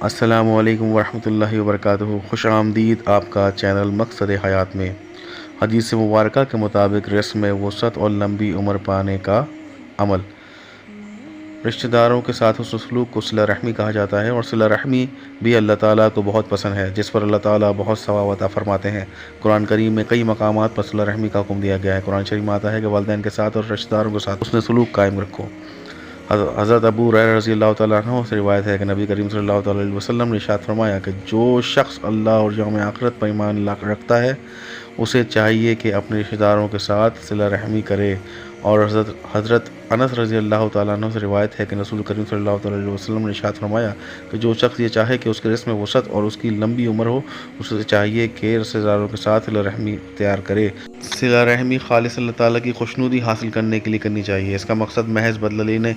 السلام علیکم ورحمۃ اللہ وبرکاتہ۔ خوش آمدید آپ کا چینل مقصد حیات میں۔ حدیث مبارکہ کے مطابق رسم وسعت اور لمبی عمر پانے کا عمل۔ رشتہ داروں کے ساتھ حسن سلوک کو صلہ رحمی کہا جاتا ہے، اور صلہ رحمی بھی اللہ تعالیٰ کو بہت پسند ہے، جس پر اللہ تعالیٰ بہت ثواب عطا فرماتے ہیں۔ قرآن کریم میں کئی مقامات پر صلہ رحمی کا حکم دیا گیا ہے۔ قرآن شریف میں آتا ہے کہ والدین کے ساتھ اور رشتہ داروں کے ساتھ حسن سلوک قائم رکھو۔ حضرت ابو ہریرہ رضی اللہ تعالیٰ عنہ سے روایت ہے کہ نبی کریم صلی اللہ تعالیٰ علیہ وسلم نے ارشاد فرمایا کہ جو شخص اللہ اور یوم آخرت پر ایمان رکھتا ہے، اسے چاہیے کہ اپنے رشتہ داروں کے ساتھ صلہ رحمی کرے۔ اور حضرت انس رضی اللہ تعالیٰ عنہ سے روایت ہے کہ رسول کریم صلی اللہ تعالیٰ علیہ وسلم نے ارشاد فرمایا کہ جو شخص یہ چاہے کہ اس کے رزق میں وسعت اور اس کی لمبی عمر ہو، اسے چاہیے کہ رشتہ داروں کے ساتھ صلہ رحمی اختیار کرے۔ صلہ رحمی خالص اللہ تعالیٰ کی خوشنودی حاصل کرنے کے لیے کرنی چاہیے۔ اس کا مقصد محض بدلہ لینے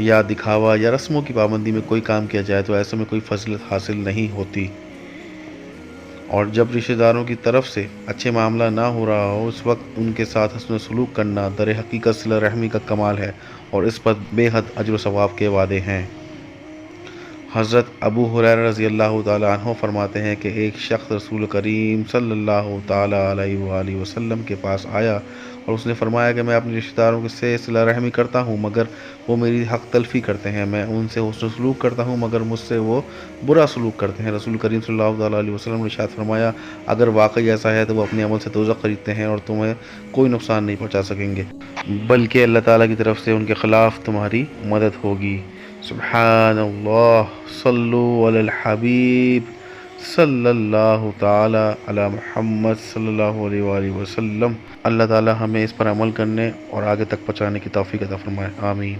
یا دکھاوا یا رسموں کی پابندی میں کوئی کام کیا جائے تو ایسے میں کوئی فضیلت حاصل نہیں ہوتی، اور جب رشتہ داروں کی طرف سے اچھے معاملہ نہ ہو رہا ہو، اس وقت ان کے ساتھ حسن سلوک کرنا در حقیقت صلہ رحمی کا کمال ہے، اور اس پر بے حد اجر و ثواب کے وعدے ہیں۔ حضرت ابو ہریرہ رضی اللہ تعالیٰ عنہ فرماتے ہیں کہ ایک شخص رسول کریم صلی اللہ تعالیٰ علیہ وآلہ وسلم کے پاس آیا اور اس نے فرمایا کہ میں اپنے رشتہ داروں سے صلہ رحمی کرتا ہوں مگر وہ میری حق تلفی کرتے ہیں، میں ان سے حسن سلوک کرتا ہوں مگر مجھ سے وہ برا سلوک کرتے ہیں۔ رسول کریم صلی اللہ تعالیٰ علیہ وسلم نے ارشاد فرمایا اگر واقعی ایسا ہے تو وہ اپنے عمل سے دوزخ خریدتے ہیں اور تمہیں کوئی نقصان نہیں پہنچا سکیں گے، بلکہ اللہ تعالیٰ کی طرف سے ان کے خلاف تمہاری مدد ہوگی۔ سبحان اللہ، صلو علی الحبیب صلی اللہ تعالی علی محمد صلی اللہ علیہ وآلہ وسلم۔ اللہ تعالیٰ ہمیں اس پر عمل کرنے اور آگے تک پہنچانے کی توفیق عطا فرمائے، آمین۔